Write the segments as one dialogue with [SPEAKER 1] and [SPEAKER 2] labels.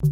[SPEAKER 1] Go.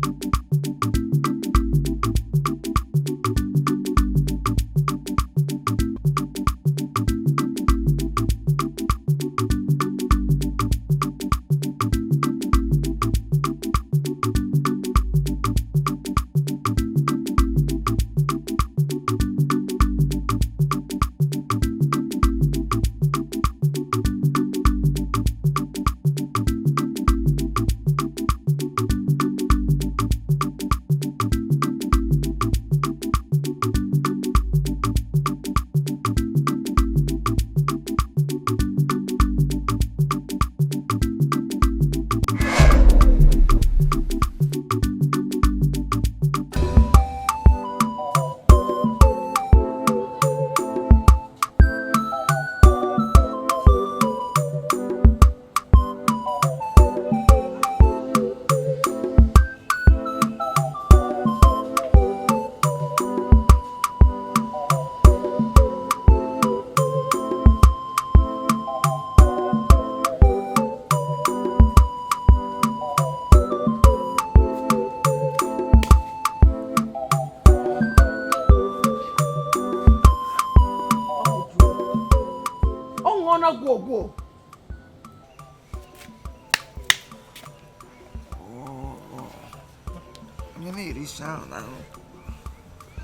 [SPEAKER 2] You need to sound now.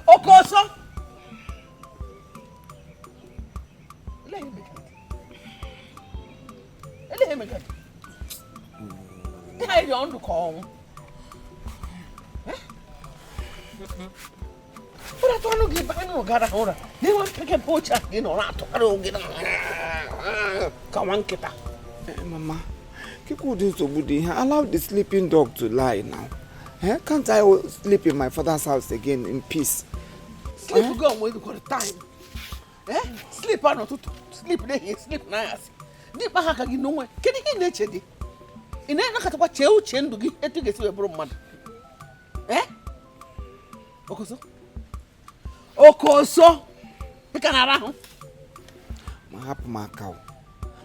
[SPEAKER 1] Okosu. Let him get. I don't call. But I don't give back no got a they want to pick a poacher, you know, not to get come on, Kita.
[SPEAKER 2] Mama, keep this to Budi. Allow the sleeping dog to lie now. Can't I sleep in my father's house again in peace?
[SPEAKER 1] Sleep go when you got time. Sleep or not to sleep there, sleep nice. Deep back again, no one. Can you nature? In any look at what you change to get to a broom man. Okosu. Okosu. You can around.
[SPEAKER 2] Hap my cow.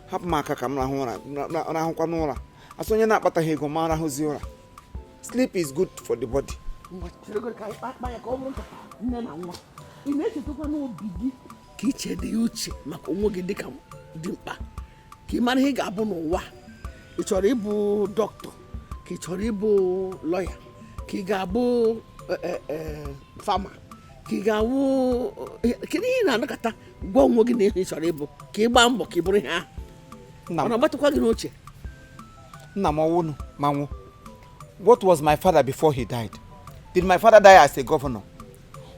[SPEAKER 2] Hap my cacamla, Nahonora. As soon as not but a hegomara hosiora. Sleep is good for the body.
[SPEAKER 1] What you go back by a common? No, you make it to no biggie. Kitchen the uchi, Macomogi decam, dimpa. Kiman Higabon wa. It's a ribu doctor. Kichoribu lawyer. Kigabo farmer. Kigawu Kirina Nakata, go walking in his ribu. Kibambo, Kiburiha. No, but to call you noche.
[SPEAKER 2] Namawunu, Mamu. What was my father before he died? Did my father die as a governor?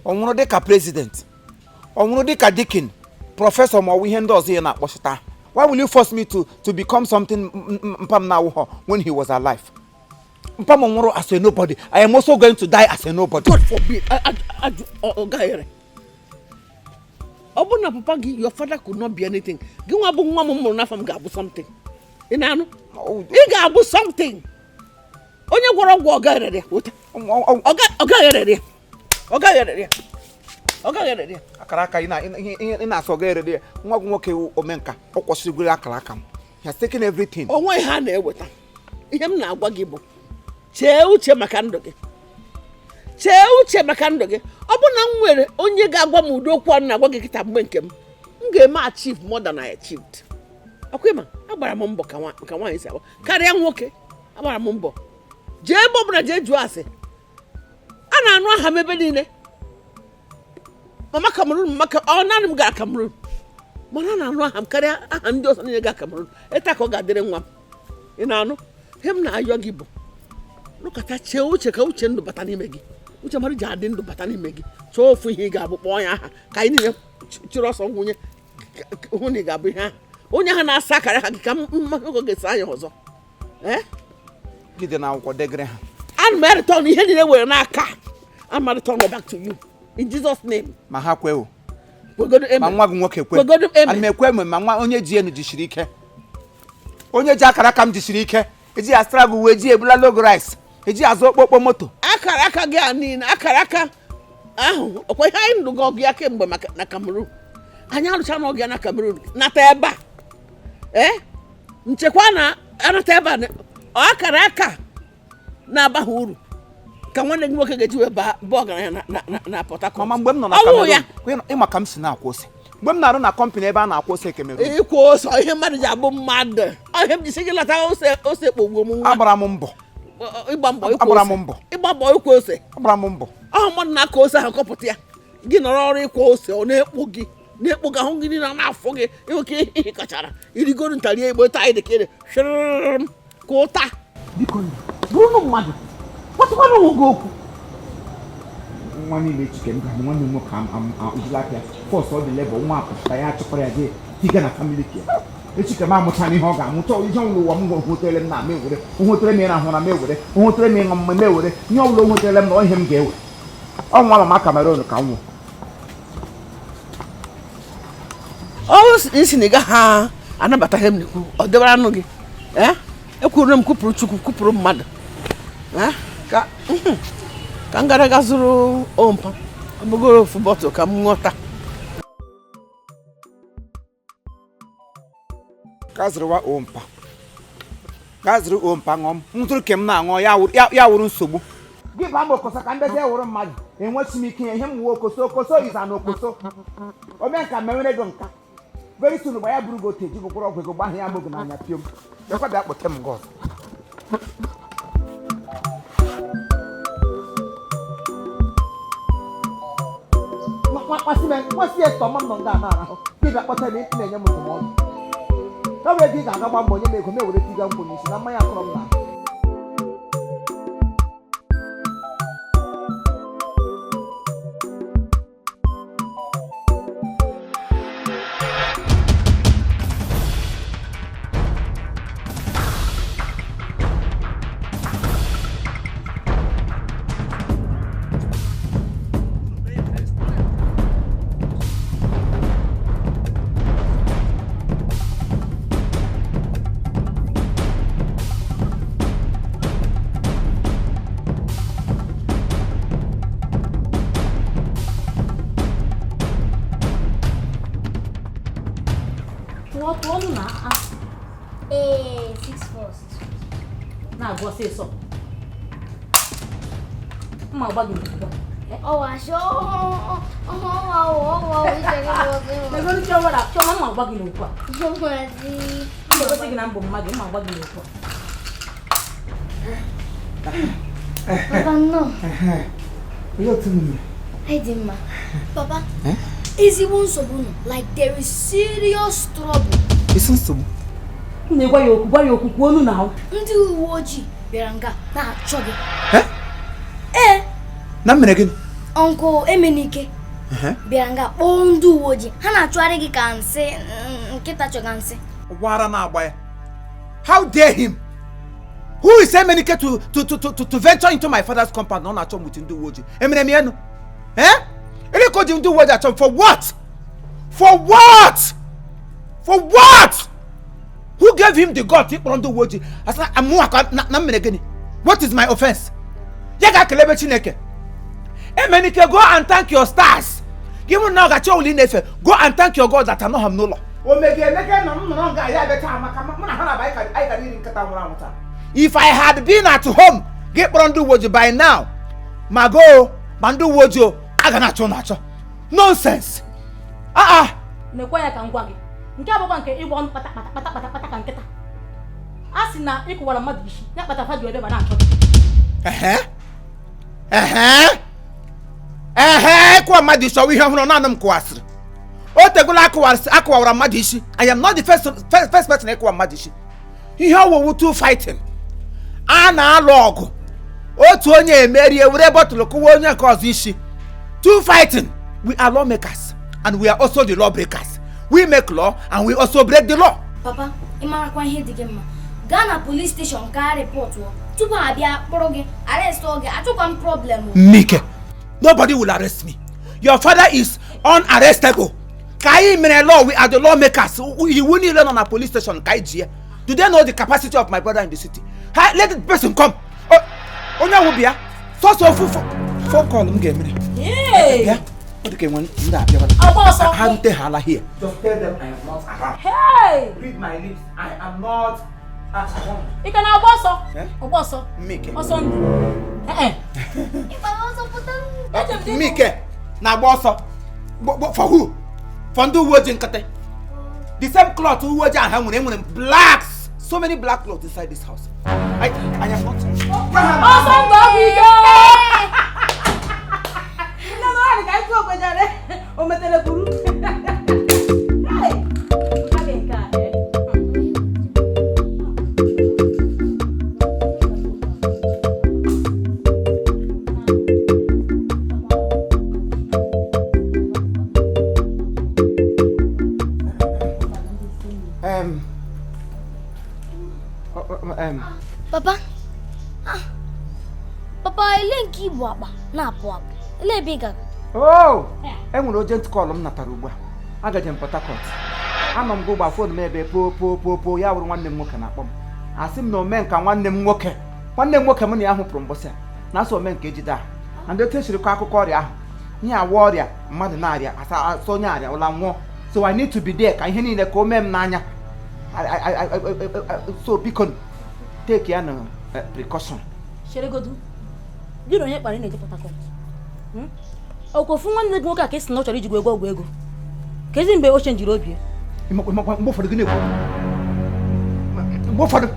[SPEAKER 2] Omunodeka president? Omunodeka deacon? Professor Mawihendos here na Washita? Why will you force me to become something Mpam now when he was alive? Mpam Omoro as a nobody. I am also going to die as a nobody.
[SPEAKER 1] God forbid. Gaire. Obuna papa, your father could not be anything. Give up one na from Gabu something. Inano? He gabu something. Onye gwara gwo gaire there. Oga yere there.
[SPEAKER 2] Akaraka ina so gaire there. Nwa nwoke omenka. Okwosiriguri akaraka m. He has taken everything.
[SPEAKER 1] Onwe ha na eweta. Ihe m na-agwa gị bụ chee uche maka ndụ gị. Chee uche maka ndụ gị. Ọ bụ na m nwere onye ga-agwa m ụdị okwu na-agwa gị kịta mgbe nke m ga-eme achieve more than I achieved. Akwema, agbara m mbọ ka nwaanyị sawa. Karịa nwoke, agbara m mbọ. Jee ebe ọbụla jee jụọ ase. A na-anụ aha m ebe niile. Mama Cameroon, naanị m gara Cameroon. Mana na-anụ aha m karịa aha ndị ọzọ niile ga Cameroon. Eta ka ọ ga-adịrị nwa m. Ị na-anụ? Ihe m na-ayọ gị bụ nụkọta chee uche ka uche ndụ bata n'ime gị. Uche mmadụ ji adị ndụ bata n'ime gị. Chọọ ofu ihe ị ga-abụ kpọọ ya aha ka anyị niile chịrị ọsọ nwunye hụ na ị ga-abụ ihe ahụ. Onye ahụ na-asa akara ha gị ka mmadụ ga-esi anya ọzọ.
[SPEAKER 2] Gide na akwụkwọ degre ha.
[SPEAKER 1] I'm return ihe niile were n'aka. I'm return back to you in Jesus name.
[SPEAKER 2] Ma ha kwe o.
[SPEAKER 1] Kwegodo amen.
[SPEAKER 2] Ma nwa gị nwoke kwe.
[SPEAKER 1] Kwegodo amen.
[SPEAKER 2] Ana m ekwe ma nwa onye ji enu jisiri ike. Onye ji akara aka m jisiri ike. Eji astrago we ji ebula logo rice. Eji azụ okpokpo moto.
[SPEAKER 1] Akara aka gị anine akara aka ahụ okwe ihe anyị ndụ gị ya kemgbe maka na Cameroon. Anyị arụcha n'oge na Cameroon nata ebe a. Nchekwa na anata ebe a akara aka na-aba ha uru. ka nwanne gị nwoke ga-eji wee baa ọgaranya na Port Harcourt.
[SPEAKER 2] Mama mgbe m nọ na Cameroon ịma ka m si na-akwa ose mgbe m na-arụ na kọmpanị ebe a na-akwa ose Cameroon
[SPEAKER 1] ịkwa ose ihe mmadụ ji abụ mmadụ ihe m jisi gị lata ose kpogbuo m nwa
[SPEAKER 2] agbara m mbọ
[SPEAKER 1] ịgba mbọ
[SPEAKER 2] agbara m mbọ
[SPEAKER 1] ịgba mbọ ịkwa ose
[SPEAKER 2] agbara m mbọ
[SPEAKER 1] ahụ mmadụ na-aka ose ahụ kọpụta ya gị nọrọ ọrụ ịkwa ose ọ na-ekpo gị ahụ gị niile na-afụ gị ịnwoke ihe kachara irigoro ntari egbo taa anyị dịka shịrịrịrịm ka ụta biko bụrụ mmadụ kpọtụkwana onwe gị okwu
[SPEAKER 2] nwa niile chike m ga-abụ nwanne m nwoke ujilapịa fọs ọ dị lebọ nwa apụta ya chọkwara ya gị tiga na famili kia echike m amụcha n'ihe ọ ga-amụcha ihe ọbụla ụwa m hụtere m na m ewere hụtere m ịrahụ na m ewere hụtere m ịṅụ mma m ewere ihe ọbụla o hụtere m na ihe m ga-ewe ọnwa mama Cameroon ka m nwụ
[SPEAKER 1] isi na ị gaghị anabata ihe m na-ekwu ọ dịbara anụ gị ekwuru m kwupụrụ Chukwu kwupụrụ mmadụ ka m gara ga zụrụ ompa ọbụgoro ofu bọtụl ka m ṅụọta
[SPEAKER 2] gazụrụwa ompa gazụrụ ompa ṅụọ m tụrụ ke m na-aṅụ ya wụrụ nsogbu gị ba m okoso ka ndezi ewụrụ mmadụ enwechi m ike ihe m wuo okoso iza na okoso ome nka mewere gị nka very soon gba ya bụrụ gị otu eji gụkwụrụ ọgwụ ego gbahụ ya mogo n'anya piom ekwa bịa kpote m gị ọzọ nwasị ya tọma m nọ nga na-arahụ gị ga-akpọta na ị na-enye m ndụmọdụ ọ bụ ego ị ga-aga gba mbọ onye m ego m ewere tiga nkwụ n'isi na mmanya akọrọ m na
[SPEAKER 3] Papa, is it one sobuno? Like there is serious trouble.
[SPEAKER 2] Isn't so?
[SPEAKER 1] Gwa ya okwu kwuonu na ahụ
[SPEAKER 3] Ndị uwe ojii bịara nga na-achọ gị.
[SPEAKER 2] Na mere gịnị?
[SPEAKER 3] Uncle Emenike bịara nga kpọọ ndị uwe ojii. Ha na-achụgharị gị ka nsị nkịta chọga nsị.
[SPEAKER 2] Gwara na-agba ya. How dare him? Who is Emenike to venture into my father's compound? No, na-achọ m with ndị uwe ojii. Emere m ya nụ? Ele ko ji ndị uwe ojii achọ for what? For what? For what? Who gave him the God? Asa amuaka na mere gini. What is my offense? Yaga kelebe Chineke. Emenike, go and thank your stars. Give me now that you only nefe. Go and thank your God that I know him no law. If I had been at home, get Brandu Wojo by now. Mago, Mandu Wojo, Aganacho. Nonsense.
[SPEAKER 4] Nekwaya ka ngwa gị nke abụkwa nke ịgwọ pata ka nkịta a sị na ịkụwara mmadụ isi ya kpata ji ebe ba na-achọ
[SPEAKER 2] ịkụwa mmadụ isi ọwụ ihe ọhụrụ naanị m kụwasịrị o tegula akụwara mmadụ isi. I am not the first person ịkụwa mmadụ isi. Ihe ọwụwụ two fighting a na-alụ ọgụ otu onye emerie were bọtụlụ kụwa onye nke ọzọ isi. Two fighting. We are lawmakers and we are also the lawbreakers. We make law and we also break the law.
[SPEAKER 3] Papa, ịmarakwa ihe dị gị mma. Gaa na police station ka report wo. Tupu abịa kpọrọ gị, arrest gị, achọkwa m problem.
[SPEAKER 2] Mike, nobody will arrest me. Your father is unarrestable. Kai mere law, we are the lawmakers. You won't even on a police station. Kai G. Do they know the capacity of my brother in the city? Let the person come. Onya will be a phone call him.
[SPEAKER 4] Hey!
[SPEAKER 2] Okay, one here. Just tell them I am not around.
[SPEAKER 4] Hey!
[SPEAKER 2] Read my lips. I am not
[SPEAKER 4] ị ka na-agba ọsọ ọgba ọsọ
[SPEAKER 2] Mmike
[SPEAKER 4] ọsọ ndụ
[SPEAKER 2] Mmike na-agba ọsọ for who? For ndị uwe ojii nkịtị. The same cloth uwe ojii ahụ enwere blacks, so many black clothes inside this house. I am not.
[SPEAKER 4] ọsọ ndụ ọ bụ ike nne m ha dị ka ịtụ ogbejere o metere buru
[SPEAKER 3] Papa, ele nke Igbo akpa na-apụ apụ. Ele ebe ị gara?
[SPEAKER 2] Oh, enwere urgent call m natara ugbu a. Agaje m Port Harcourt. Ama m gụgba fon m ebe po ya wụrụ nwanne m nwoke na-akpọ m. Asị m na ome nka nwanne m nwoke m na ya hụpụrụ mbọsị a. Na-asọ ome nke ejide ahụ. Na ndị otu esiri kọ akụkọ ọrịa ahụ. Ihe awa ọrịa mmadụ na-arịa asọ onye arịa ụla nwụọ. So I need to be there ka ihe niile ka o mee m n'anya. So biko take ya na precaution.
[SPEAKER 4] Sheregodu, gị na onye kpara ị na-eje Port Harcourt. Okofu nwanne gị nwoke a ka esi na ọ chọrọ iji ọgwụ ego. Ka ezi mgbe o chenjiri obi.
[SPEAKER 2] Mgbe ụfọdụ gị na-ekwu. Mgbe ụfọdụ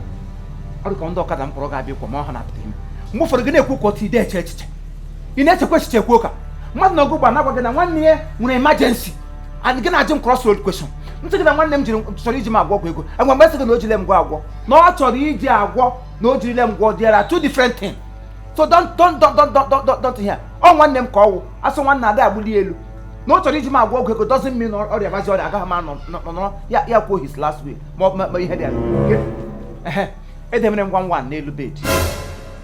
[SPEAKER 2] ọrụ ka ndị ọkada mkpọrọ ga-abịa kwa ma ọ ha na-apụta ime. Mgbe ụfọdụ gị na-ekwu ka otu ide eche echiche. Ị na-echekwa echiche kwuo ka mmadụ na ọgụgba na-agwa gị na nwanne ya nwere emergency and gị na-ajụ m cross road question. Ntị gị na nwanne m chọrọ iji m agwọ ọgwụ ego. Agwa mgbe sị gị na o jiri m agwọ na ọ chọrọ iji agwọ na o jirila m gwọ. There are two different things. So don't hear. Ọ nwanne m ka ọwụ asụ nwanne ada agbuli elu na ọ chọrọ iji m agwọ ọgwụ ego doesn't mean ọrịa bazi ọrịa agaghị m anọ ya kwuo his last way ma ihe dị ya. Edemere m nwa n'elu bed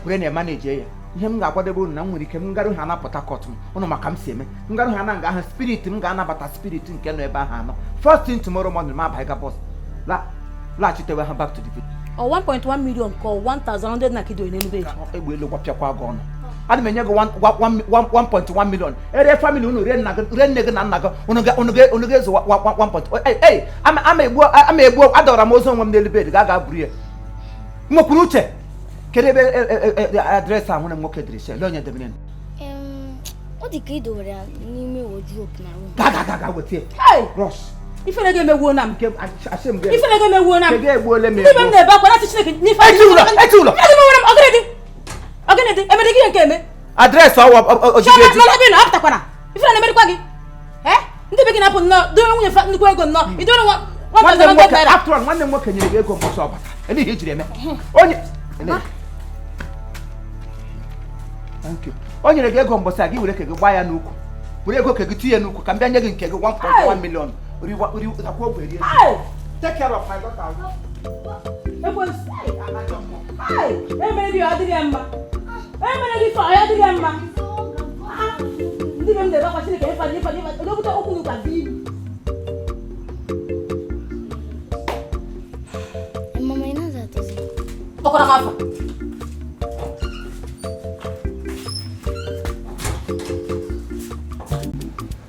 [SPEAKER 2] were na-emaneji ya. Ihe m ga-akwadebe unu na m nwere ike m garụ ha na Port Harcourt m ụnụ maka m si eme m garụ ha na nga ahụ spirit m ga-anabata spirit nke nọ ebe ahụ anọ. First thing tomorrow morning m abaghị ga bọs laghachitewe ha back to the video.
[SPEAKER 4] 1.1 million ka 1,100 na kido n'elu bed.
[SPEAKER 2] Egbe elu gwapịakwa gị ọnụ. Ana m enye gị 1.1 million. Ere family unu rie nne gị na nna gị unu ga-ezo 1. Ama egbu adọrọ m ozu onwe m n'elu bed ga buru ya. Mwekwuru uche kedu ebe adreesị ahụ na nwoke dịrị ele onye debere
[SPEAKER 3] Ọ dị ka ị dowere ya n'ime wardrobe na room.
[SPEAKER 2] Ga weta ya. Rush.
[SPEAKER 4] Ifere ga emegbuo na m.
[SPEAKER 2] Asem gị.
[SPEAKER 4] Ifere ga emegbuo na m.
[SPEAKER 2] Ga egbuole m.
[SPEAKER 4] Ndị be m na-ebe akwa na Chineke n'ife.
[SPEAKER 2] Eti ụlọ.
[SPEAKER 4] Ogene dị emere gị nke eme.
[SPEAKER 2] Adreesị ọwa ojide eji.
[SPEAKER 4] Chọrọ bi na apụtakwana. Ifere na-emerikwa gị. Ndị be gị na-apụ nnọọ doro nwunye nnukwu ego nnọọ. Idoro
[SPEAKER 2] nwanne m nwoke nyere gị ego mbọsị ọbata. Ele ihe ejiri eme. Thank you. O nyere gị ego mbọsị a gị were ka gị gbaa ya n'ukwu. Were ego ka gị tinye n'ukwu ka m bịa nye gị nke gị 1.1 million. Take care of my daughter.
[SPEAKER 4] Emere gị ọ dịghị mma. Emere gị fa ọ dịghị mma. Ndị be m na-ebe akwa Chineke ịfa odobute okwu n'ụkwa dị.
[SPEAKER 3] Mama, ị na-aza atọzi.
[SPEAKER 4] Ọkọrọ m afọ.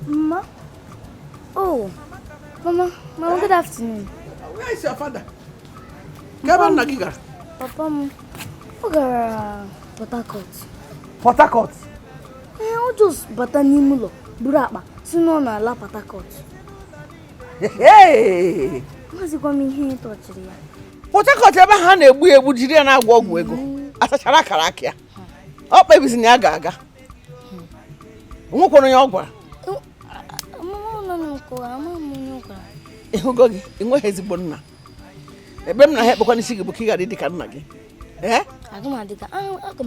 [SPEAKER 3] Mama? Oh, Mama, good afternoon.
[SPEAKER 1] Where is your father? Gaba nna gị gara?
[SPEAKER 3] Papa m, ọ gara Port Harcourt.
[SPEAKER 2] Port Harcourt.
[SPEAKER 3] Ọ just bata n'ime ụlọ buru akpa si na ọ na-ala Port Harcourt. Mazikwa m ihe ịtọchiri ya.
[SPEAKER 1] Port Harcourt ebe ha na-egbu jiri ya na-agwọ ọgwụ ego. Asachara akara aka ya. Ọ kpebizi na ya ga-aga. Nwokwara onye ọ gwara. Ịhụgo gị enweghị ezigbo nna. Ebe m na ha ekpekwa n'isi gị bụ ka ị gara dị ka nna gị.
[SPEAKER 3] Aga m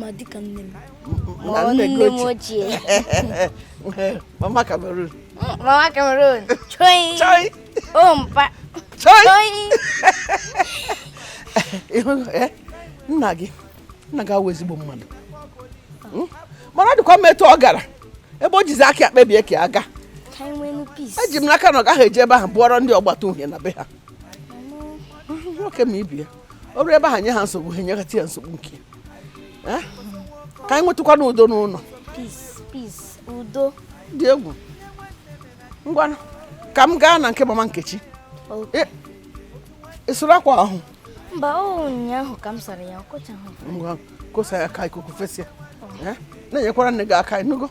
[SPEAKER 3] adị ka nne m.
[SPEAKER 1] Na nne gị
[SPEAKER 3] ochie.
[SPEAKER 1] Mama Cameroon.
[SPEAKER 3] Mama Cameroon. Choi.
[SPEAKER 1] Choi.
[SPEAKER 3] Oh, mpa.
[SPEAKER 1] Choi. Nna gị awụ ezigbo mmadụ. Mana dịkwa mmetụ ọ gara. Ebe o jizi aka akpebie ka ya aga. Eji m n'aka na ọ gaghị eje ebe ahụ bụọrọ ndị ọgbata uhie na be ha. Nwoke ma ibie ọrụ ebe ahụ nye ha nsogbu ha enyegata ya nsogbu nke ya. Ka anyị nwetụkwa n'udo n'ụlọ.
[SPEAKER 3] Peace, udo.
[SPEAKER 1] Dị egwu. Ngwanụ ka m gaa na nke mama Nkechi. Ị sụrụ akwa ahụ?
[SPEAKER 3] Mba o nyaho kam sare ya ko chan ho.
[SPEAKER 1] Ngwa kosa ya kai kuku fesia. Na nyekwara nne ga aka inugo.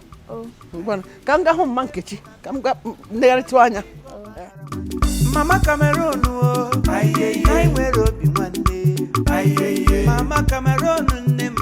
[SPEAKER 1] Ngwa ka nga hu mma Nkechi ka m ga negharịtụ anya.
[SPEAKER 2] Mama Cameroon o ayeye ai nwere obi nwanne ayeye Mama Cameroon nne m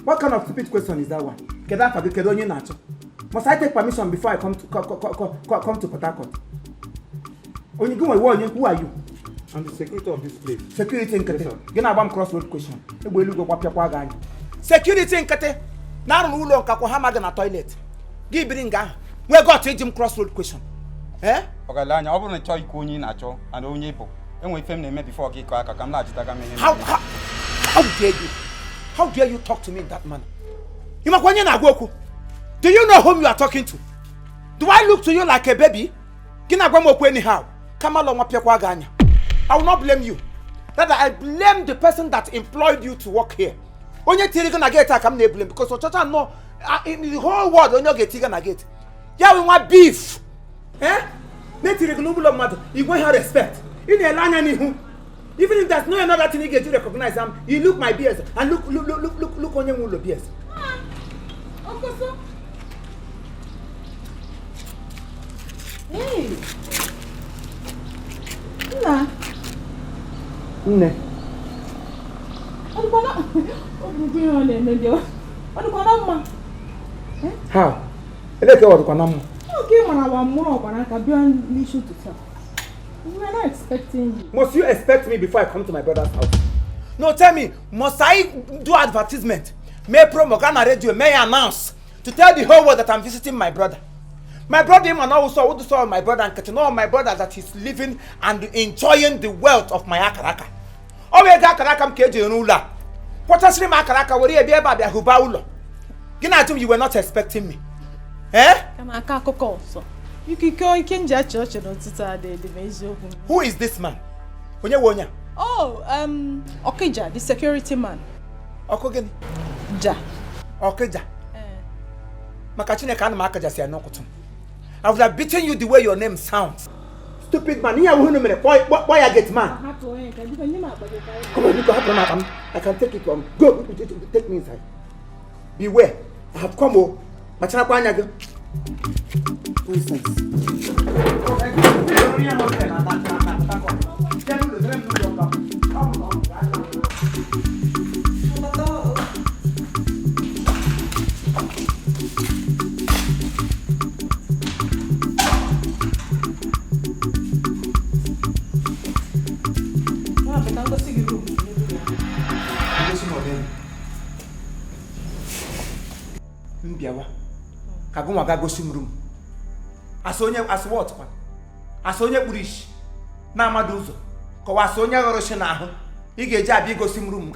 [SPEAKER 5] What kind of stupid question is that one? Must I take permission before I come to Port Harcourt? Who are you?
[SPEAKER 6] I'm the security of this place.
[SPEAKER 5] Security in Kate. Get a crossroad question.
[SPEAKER 2] security nkete na arụ ụlọ nka kwa ha ma na toilet. Gị biri nga. We got to him crossroad question.
[SPEAKER 6] Ogalanya, ọ bụrụ na chọọ iko onye na-achọ and onye bụ. Enwe ife m na-eme before gị ka aka ka m na-ajụta ga menye.
[SPEAKER 2] How dare you? How dare you talk to me in that manner? You makwanye na agwa okwu. Do you know whom you are talking to? Do I look to you like a baby? Gị na agwa m okwu anyhow. Kama lo nwa pịakwa ga anya. I will not blame you. Rather, I blame the person that employed you to work here. Onye tiri gị na gate aka m na-blame because ọchọcha no in the whole world onye ga-eti gị na gate. Ya we want beef. Na-etiri gị n'ụlọ mmadụ, igwe ha respect. Ị na-ele anya n'ihu. Even if there's no another thing you get to recognize them, you look my beers and look on your mulo beers.
[SPEAKER 4] Okosu. Hey.
[SPEAKER 5] Nne. How?
[SPEAKER 4] We are not expecting you.
[SPEAKER 5] Must you expect me before I come to my brother's house?
[SPEAKER 2] No, tell me, must I do advertisement? May promo, can radio, may announce to tell the whole world that I'm visiting my brother. My brother, him and also what saw my brother and get to know my brother that he's living and enjoying the wealth of my akaraka. Oh, we got akaraka mkeji nula. What has my akaraka? Where you be about the hubaulo? Gina, you were not expecting me. Who is this man?
[SPEAKER 4] Oh, Okija, the security man.
[SPEAKER 2] Okogeni?
[SPEAKER 4] Ja.
[SPEAKER 2] Okija. Makachine kan makaja si anokutum. I would have beaten you the way your name sounds.
[SPEAKER 5] Stupid man, here who know why I get man? Come on, you go happen. I can take it from. Go, take me inside. Beware, I have come home. Machana kwanya go. Nonsense. Kagumwa gago simrum. As what? Asonye burish. Na amadu uzo. Ko asonye goroshe na ahu. I ga-eji abi go simrum.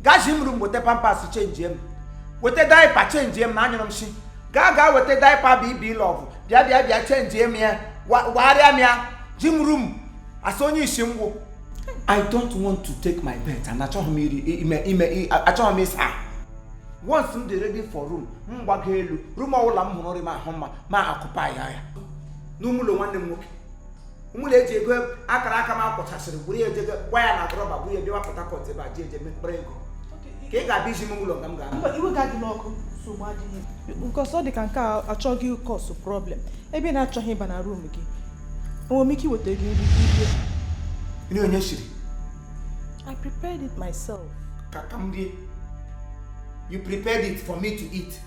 [SPEAKER 5] Ga simrum wote pampers change em. Wote diaper change em na anyom shi. Ga wote diaper BB love. Bia change em ya. Wari am ya. Jimrum. Asonye ishimwo. I don't want to take my bet and achọ me sa. Once I'm ready for room, mbagelu, room awula mhunori ma homa, ma occupy ya. Numulo nwanne nwoke. Umule eji ego akara aka ma akpọchasịrị buru eje waya na droba buru ebe wa Port Harcourt ebe aje mekpere ego. Ka ị ga-abịa mumulo ngam ga.
[SPEAKER 4] Mba iwe ga dị n'ọkụ so gbadị. Because ọ dị ka nke achọghị cause problem. Ebe na achọghị ịba na room gị. Onwe m ike iweta gị nri.
[SPEAKER 2] Ini onye shiri.
[SPEAKER 4] I prepared it myself.
[SPEAKER 2] Kakamdi. You prepared it for me to eat.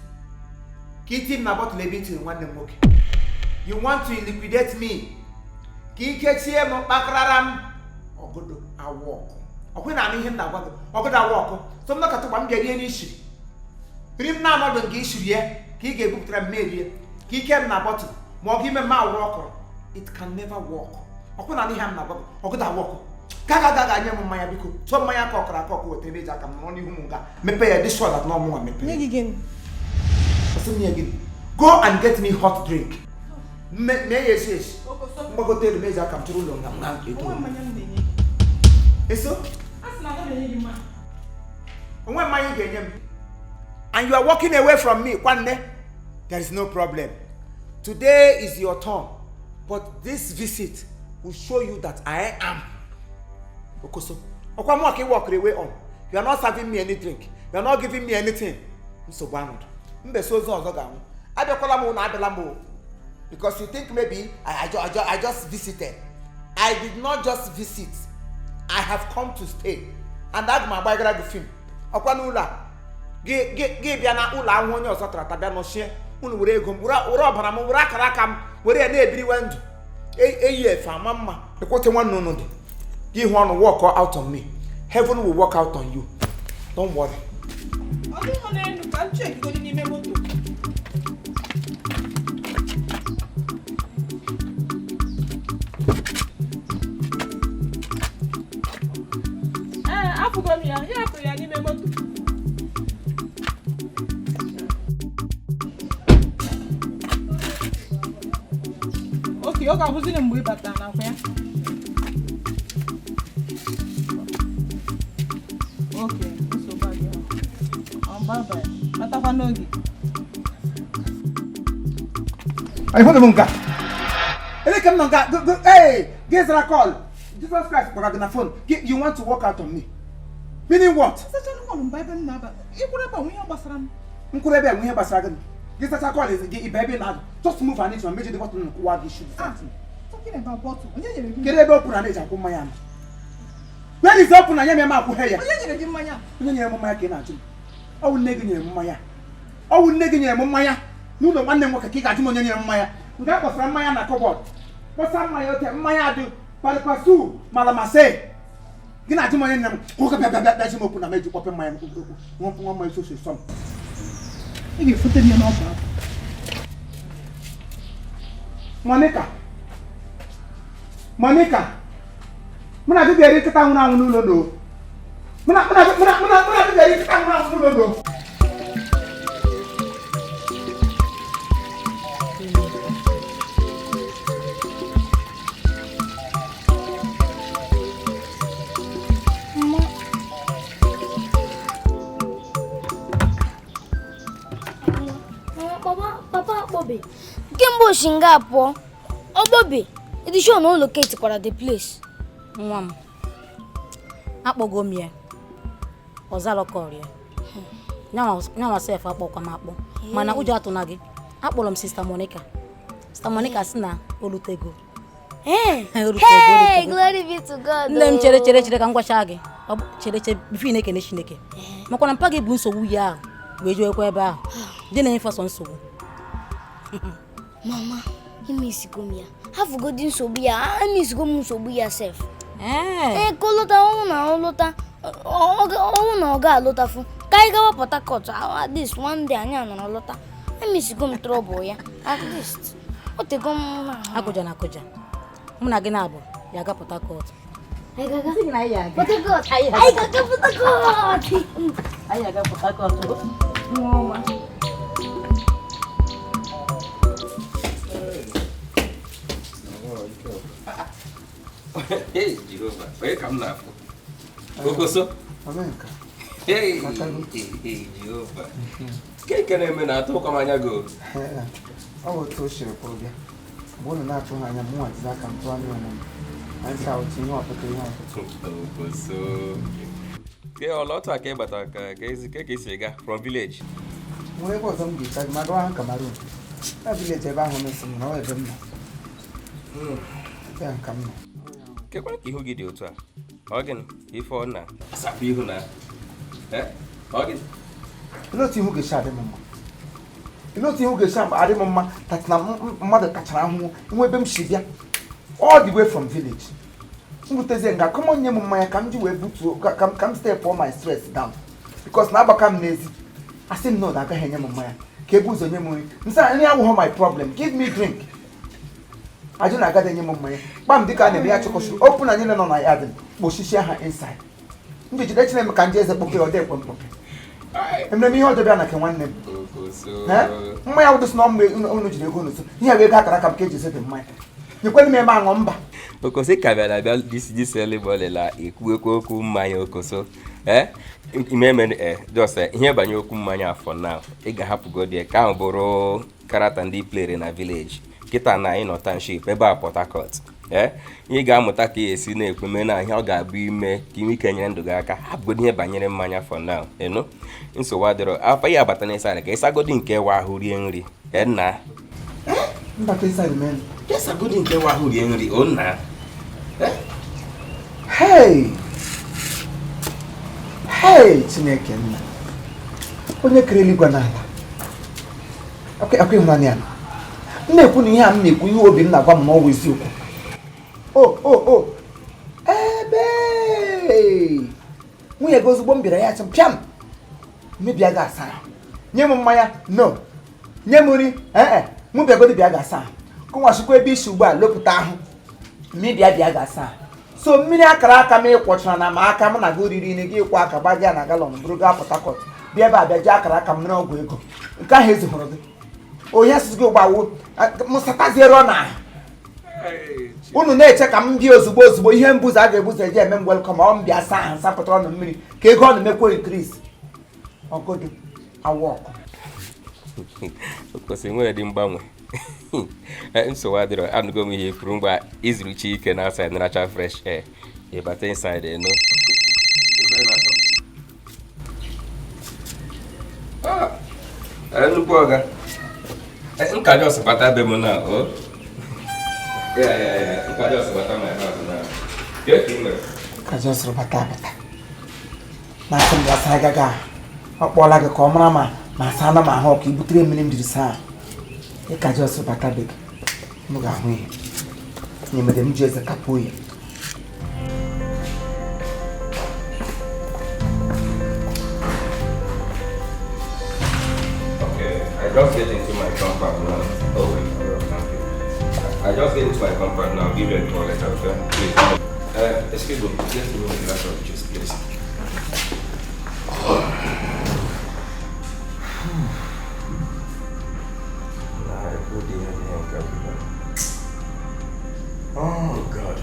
[SPEAKER 2] Kitty na bottle ebiti nwanne nwoke. You want to liquidate me. Kiketie mo bakraram. Ogodo awok. Okwe na ihe nda gwago. Ogodo awok. So mna katụkwa m bịa rie n'ishi. Rim na anọdụ nke ishiri ye. Ka ị ga-ebupụtara m merie. Kike m na bottle. Ma ọ ga ime ma awụ ọkụrụ. It can never work.
[SPEAKER 5] ọkụ na ihe m na-agwa gị ọgụ da wọkụ ga nye m mmanya biko tụọ mmanya ka ọkara aka ọkụ wetara ebe eji aka m nọ n'ihu m ga mepe ya dị sure that na ọmụnwa mepe
[SPEAKER 4] Nye gị gịnị?
[SPEAKER 5] Go and get me hot drink. Yes. Mgbagote elu meji aka m tụrụ ụlọ nga edo. Eso? Onwe mmanya ị ga-enye m. And you are walking away from me, kwanne. There is no problem. Today is your turn. But this visit will show you that I am Okosu. Okwa mo ka walk away on. You are not serving me any drink. You are not giving me anything. Nsogbu anọdụ. Mbe so ọzọ ga-anwụ. Abịakwala m na abịala m. Because you think maybe I just visited. I did not just visit. I have come to stay. And that my background the film. Okwa n'ụlọ. Gị bịa na ụlọ ahụ onye ọzọ tara tabịa nọchie. Unu were ego m, were ọbara m, were akara aka m, were ya na-ebiriwe ndụ. Eyi efe ama mma. Ekwote nwanne unu dị. Gị hụ ọnụ walk out on me. Heaven will work out on you. Don't worry.
[SPEAKER 4] Okay, ọ ga-abụziri mgbe ị batara na akwa ya. Okay, nsogbu adị ahụ. Bye-bye. Batakwa n'oge.
[SPEAKER 5] Ay, hold on, nka. Ele kam nka. Hey, get a call. Jesus Christ, but on phone. You want to walk out on me? Meaning what?
[SPEAKER 4] Such a call Bible number. You could have been basara.
[SPEAKER 5] Nkurebe we basara. Get a call is baby now. Just move an inch and measure the bottom of what you should.
[SPEAKER 4] Talking about bottle.
[SPEAKER 5] Get a open and age my am. When is open and yam ma ku here?
[SPEAKER 4] Onye mmanya.
[SPEAKER 5] Onye nyere mmanya ka ị na-achụ. Ọ wụ nne gị nyere mmanya. Ọ wụ nne gị nyere mmanya. N'ụlọ nwanne m nwoke ka ị ga-achụ m onye nyere mmanya. Nke a kpọsara mmanya na cupboard. Kpọsa mmanya ote mmanya adị parikwasu malamase. Gị na-achụ m onye nyere m. Nwoke bịa chi m okwu na meji kpọpe mmanya nwa mmanya soso sọm.
[SPEAKER 4] Ị ga-efote m ya n'ọba.
[SPEAKER 5] Monica. Muna bịa eri nkịta nwụrụ anwụ n'ụlọ no. Muna bịa eri nkịta nwụrụ anwụ n'ụlọ no.
[SPEAKER 3] Papa Bobby. Kembo shinga po. Oh Bobby, it is show no locate kwara the place.
[SPEAKER 7] Nwa m. Akpọgo m ya. Ọzalo kọrịa. Nyawa sef akpọkwa m akpọ. Mana ụjọ atụ na gị. Akpọrọ m Sister Monica. Sister Monica sị na olutego.
[SPEAKER 3] Hey, glory be to God.
[SPEAKER 7] Nne m chere ka m gwacha gị. Chere bifi na ekene Chineke. Makwa na mpa gị bụ nsogbu ya ahụ. Wee jụọ ekwe ebe ahụ. Dị na ịfasọ nsogbu.
[SPEAKER 3] Mama, imisigo m ya. Hafugo dị nsogbu ya. Imisigo m nsogbu ya sef. Kolota ọnwụ na ọ ga-alọtafu. Ka anyị gawa Port Harcourt at least one day anyị anọrọ lọta. Imisigo m trouble ya. At least. O tego m na.
[SPEAKER 7] Akụja na akụja. Mụ na gị na-abụ ya ga Port Harcourt.
[SPEAKER 3] Anyị ga-aga Port Harcourt. Anyị ga-aga Port Harcourt.
[SPEAKER 7] Anyị ga Port Harcourt.
[SPEAKER 3] Mama.
[SPEAKER 8] Hey, Jehovah, where come now? Okosu? Hey, Jehovah. Can I mean I talk on my go?
[SPEAKER 2] Oh, to share for you. One natural and I'm one that can plan you. And so it's not a
[SPEAKER 8] Okosu. Okay, a lot of cake, but I from village.
[SPEAKER 2] Where was some gift? I'm going to Cameroon. I village about home, no, I don't know. Then come.
[SPEAKER 8] Kekwa ka ihu gị dị otu a. Ọ gịnị ife ọ na asapụ ihu na ọ gịnị
[SPEAKER 2] Ịnọtụ ihu ga-esi adị m mma. Ịnọtụ ihu ga-esi adị m mma that na mmadụ kachara ahụhụ nwe ebe m si bịa all the way from village. Mbutezie nga come nye m mmanya ka m ji wee butuo ka m step all my stress down because na agbaka m n'ezi asị m na ọ agaghị enye m mmanya ka ebu ụzọ nye m nri. Nsị nri awụghọ my problem. Give me drink.
[SPEAKER 5] ajụ na agada enye m mmanya gbam dịka a na-eme ya chụkọchụ okwu na niile nọ na ya dị kpochisie ha inside ndị jide chineme ka ndị eze kpoke ọ dị ekwe mkpoke emere m ihe ọjọọ bịa na nke nwanne m mmanya wụdụsị na mgbe unu jiri ego n'ụsọ ihe bụ ego akara aka m ka eji ezebe mmanya nyekwenụ m eme aṅụ mba
[SPEAKER 8] Okoso ka bịara abịa diselebolela ekwu okwu mmanya Okoso imeme just ihe banye okwu mmanya afọ na ị ga-ahapụgodi ka ahụ bụrụ karata ndị plere na village kịta na anyị nọ township ebe a Port Harcourt ị ga-amụta ka esi na-ekweme na ihe ọ ga-abụ ime ka ime ike nyere ndụ gị aka hapụgodi ihe banyere mmanya for now nsogbu adịrọ afọ ya abata n'ịsa ka ịsagodi nke wa ahụ rie nri nna ịsagodi nke wa ahụ rie nri o nna
[SPEAKER 5] Hey Chineke nna onye kere eluigwe n'ala akwa ịhụnanya ya na-ekwu na ihe a m na-ekwu ihe obi m na-agwa m n'ọnwa eziokwu ebe nwunye gị ozugbo m bịara ya achị m pịam mebia ga asa nye m mmanya no nye m nri mụ bịagodi bịa ga asa kụnwachikwa ebe isi ugbu a lopụta ahụ mmebia bịa ga asa so mmiri akara aka m ịkwọchara na ma aka m na gị oriri gị ịkwa aka gbaja na galọn bụrụ gaa Port Harcourt bịa ebe a bịa ji akara aka m mere ọgwụ ego nke ahụ ezihụrụ gị onye asịsị gị ụgbawo m sataziere na unu na-eche ka m bịa ozugbo ihe mbuze a ga-ebuze eji eme m welkọm ọ m bịa saa ahụ sapụtara ọnụ mmiri ka ego ọ na-emekwa increase ọgodo awa ọkụ
[SPEAKER 8] Okoso nwere dị mgbanwe nsogbu adịrọ anụgo m ihe kwuru mgbe izuru chi ike na outside natural fresh air ịbata inside nnukwu ọga nka dị ọsịpata be m na nka dị ọsịpata my house na
[SPEAKER 5] ka ji ọsịrị bata na asị m gasa agaga ọ kpọọla gị ka ọ mara ma asa na m ahụ ka i butere mmiri m jiri saa ịka ji ọsịrị bata be gị m ga-ahụ ihe nye mere m ji eze kapụ oyi
[SPEAKER 8] I just get into my compound now. Oh wait, thank you. I just get into my compound now. Give you a call later, okay? Please. Excuse me. Let's give me a glass of juice, please. Oh God.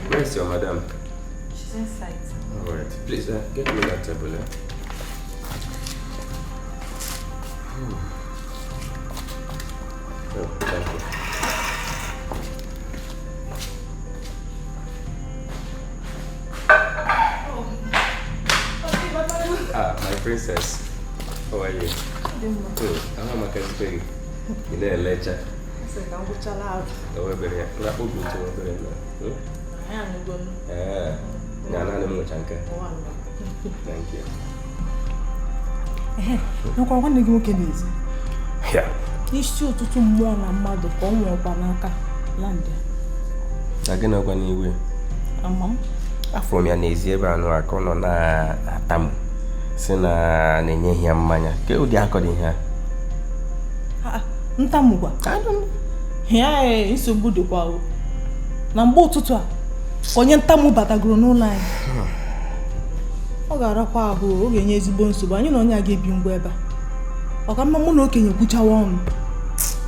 [SPEAKER 8] Where's your madam?
[SPEAKER 9] She's inside.
[SPEAKER 8] All right. Please, get me that table. Oh, thank you. My princess. How are you? Good. I'm a Cameroon. You know a lecture. Oh, we're here. We're going to Thank you.
[SPEAKER 4] Nakwa nwanne gị nwoke n'ezi.
[SPEAKER 8] Yeah.
[SPEAKER 4] Isi ụtụtụ mmụọ na mmadụ ka ọ nwụọkwa n'aka land.
[SPEAKER 8] Agịnị ọkwa n'iwe?
[SPEAKER 4] Ama.
[SPEAKER 8] Afọ m ya n'ezi ebe anụ aka ọ nọ na-atamu si na na-enye ya mmanya. Ke ụdị akọ dị ihe a?
[SPEAKER 4] Ntamu gwa. Ya nsogbu dịkwa o. Na mgbe ụtụtụ a onye ntamu batagoro n'ụlọ anyị. Ọ ga-arakwa ahụ ọ ga-enye ezigbo nsogbu anyị na onye a ga-ebi ngwa ebe a. Ọ ka mma mụ na okenye kwuchawa ọnụ.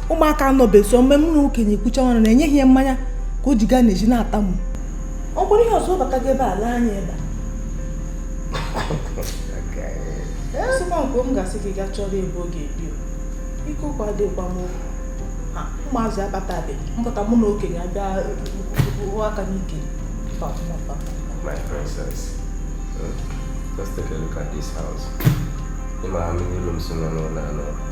[SPEAKER 4] Ụmụaka anọbeso mgbe mụ na okenye kwuchawa ọnụ na-enyeghị ya mmanya ka o ji gaa n'ezi na-atamu. Ọ bụrụ ihe ọzọ bataga ebe a laa anya ebe a. Sịkwa nke m ga-asị gị gaa chọrọ ebe ọ ga-ebi o. Ike ụkwa dịkwa m ụmụazị abatabeghị mpụta mụ na okenye abịa aka n'ike.
[SPEAKER 8] My princess, just take a look at this house. You know how many rooms you know,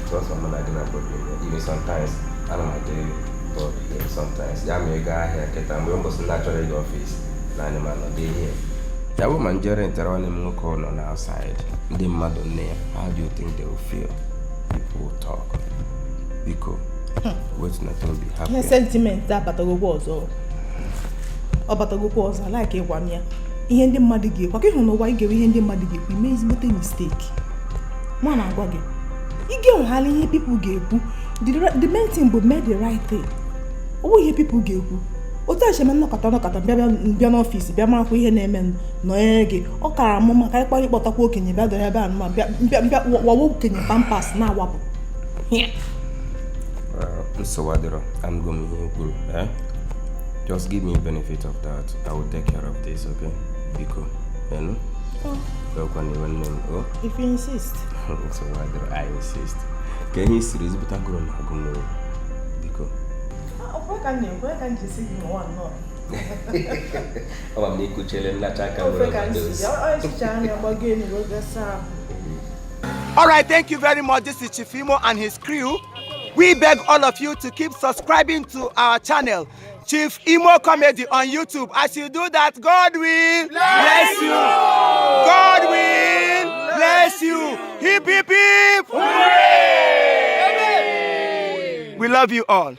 [SPEAKER 8] just one like that problem. Even sometimes, I don't know daily, but sometimes, yeah, me guy here, get them. We almost naturally go office. Now the man not here. That woman during the running look on outside. The mad on there. How do you think they will feel? People will talk. Because what's not going to be happening?
[SPEAKER 4] Sentiment that but I was all. ọ batagokwa ọzọ like ịgwa m ya ihe ndị mmadụ ga-ekwu ka ịhụ n'ụwa ị ga-ewe ihe ndị mmadụ ga-ekwu ime ezigbote mistake ma na-agwa gị ị ga-enweghala ihe people ga-ekwu the main thing bụ make the right thing ọ bụ ihe people ga-ekwu otu acheme nnọkọta bịa n'ọfịs bịa marakwa ihe na-eme nọnyere gị ọ kara mụ maka ịkpara ịkpọtakwa okenye bịa dọrọ ebe a ma bịa wawa okenye pampas na-awapụ
[SPEAKER 8] nsogbu adịrọ amgo m ihe kwuru just give me the benefit of that. I will take care of this, okay? Biko, you know?
[SPEAKER 4] If you insist.
[SPEAKER 8] So why do I insist? Can you serious but I'm going to go Biko.
[SPEAKER 4] Why can't you see him one no?
[SPEAKER 8] I'm going to chill in La Chaca.
[SPEAKER 5] All right, thank you very much. This is Chief Imo and his crew. We beg all of you to keep subscribing to our channel, Chief Imo Comedy on YouTube. As you do that, God will bless you. God will bless you. Hip, hip, hip. Hooray! We love you all.